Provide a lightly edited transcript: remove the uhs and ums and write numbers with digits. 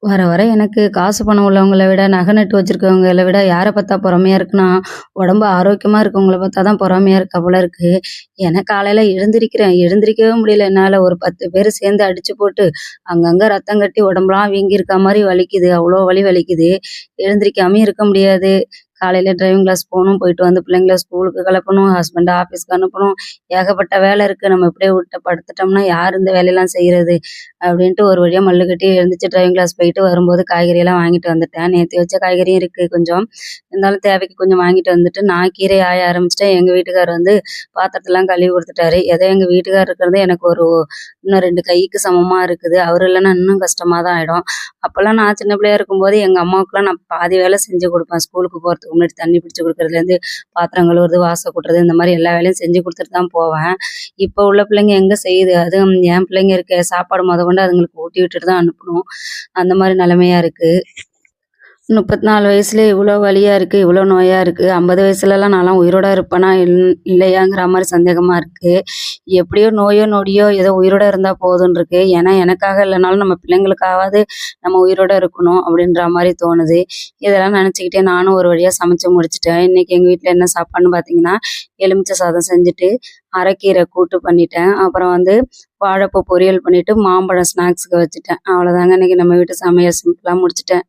வர வர எனக்கு காசு பணம் உள்ளவங்கள விட, நகை நட்டு வச்சிருக்கவங்கள விட யார பார்த்தா பொறாமையா இருக்குன்னா, உடம்பு ஆரோக்கியமா இருக்கவங்கள பார்த்தா தான் பொறாமையா இருக்கா போல இருக்கு. ஏன்னா காலையில எழுந்திரிக்கிறேன். எழுந்திரிக்கவே முடியல என்னால. ஒரு 10 பேரு சேர்ந்து அடிச்சு போட்டு, அங்கங்க ரத்தம் கட்டி உடம்பெல்லாம் வீங்கியிருக்கா மாரி வலிக்குது. அவ்ளோ வலி வலிக்குது. எழுந்திரிக்காமயும் இருக்க முடியாது. காலையில டிரைவிங் கிளாஸ் போணும். போயிட்டு வந்து பிள்ளைங்கள ஸ்கூலுக்கு கிளப்பணும். ஹஸ்பண்ட ஆஃபீஸ்க்கு அனுப்பணும். ஏகப்பட்ட வேலை இருக்கு. நம்ம இப்படியே விட்டு படுத்துட்டோம்னா, யார் இந்த வேலையெல்லாம் செய்றது? அப்படின்ட்டு ஒரு வழியா மல்லு கட்டி எழுந்துச்சு டிரைவிங் கிளாஸ் போயிட்டு வரும்போது காய்கறியெல்லாம் வாங்கிட்டு வந்துட்டேன். நேத்து வச்ச காய்கறியும் இருக்கு கொஞ்சம். இருந்தாலும் தேவைக்கு கொஞ்சம் வாங்கிட்டு வந்துட்டு, நான் கீரை ஆய ஆரம்பிச்சுட்டேன். எங்க வீட்டுக்காரர் வந்து பாத்திரத்தலாம் கழுவி குடுத்துட்டாரு. ஏதோ எங்க வீட்டுக்காரர் இருக்கிறது எனக்கு ஒரு இன்னும் 2 கைக்கு சமமா இருக்குது. அவரு இல்லன்னா இன்னும் கஷ்டமா தான் ஆயிடும். அப்பலாம் நான் சின்ன பிள்ளையா இருக்கும்போது, எங்க அம்மாவுக்குலாம் நான் பாதி வேலை செஞ்சு குடுப்பேன். ஸ்கூலுக்கு போறதுக்கு முன்னாடி தண்ணி பிடிச்சு குடுக்குறதுலேருந்து, பாத்திரம் கழுவுறது, வாச கூட்டுறது இந்த மாரி எல்லா வேலையும் செஞ்சு குடுத்துட்டு தான் போவேன். இப்ப உள்ள பிள்ளைங்க எங்க செய்யுது? அதுவும் என் பிள்ளைங்க இருக்க சாப்பாடு மொதற்கொண்டு அதுங்களுக்கு ஊட்டி விட்டுட்டு தான் அனுப்பணும். அந்த மாரி நிலைமையா இருக்கு. 34 வயசுலயே இவ்ளோ வலியா இருக்கு, இவ்ளோ நோயா இருக்கு. 50 வயசுலலாம் நான்லாம் உயிரோட இருப்பேனா? இல்லையாங்கிற மாரி சந்தேகமா இருக்கு. எப்படியோ நோயோ, நொடியோ ஏதோ உயிரோட இருந்தா போதும்ன்னு இருக்கு. ஏன்னா எனக்காக இல்லனாலும் நம்ம பிள்ளைங்களுக்காவது நம்ம உயிரோட இருக்கணும் அப்படின்ற மாரி தோணுது. இதெல்லாம் நெனச்சுக்கிட்டே நானும் ஒரு வழியா சமைச்சு முடிச்சுட்டேன். இன்னைக்கு எங்க வீட்ல என்ன சாப்பாடுன்னு பார்த்தீங்கன்னா, எலுமிச்சை சாதம் செஞ்சுட்டு, அரைக்கீரை கூட்டு பண்ணிட்டேன். அப்புறம் வந்து வாழைப்பூ பொரியல் பண்ணிட்டு, மாம்பழம் ஸ்நாக்ஸ்க்கு வச்சுட்டேன். அவ்வளோதாங்க இன்னைக்கு நம்ம வீட்டு சமையல் சிம்பிளா முடிச்சுட்டேன்.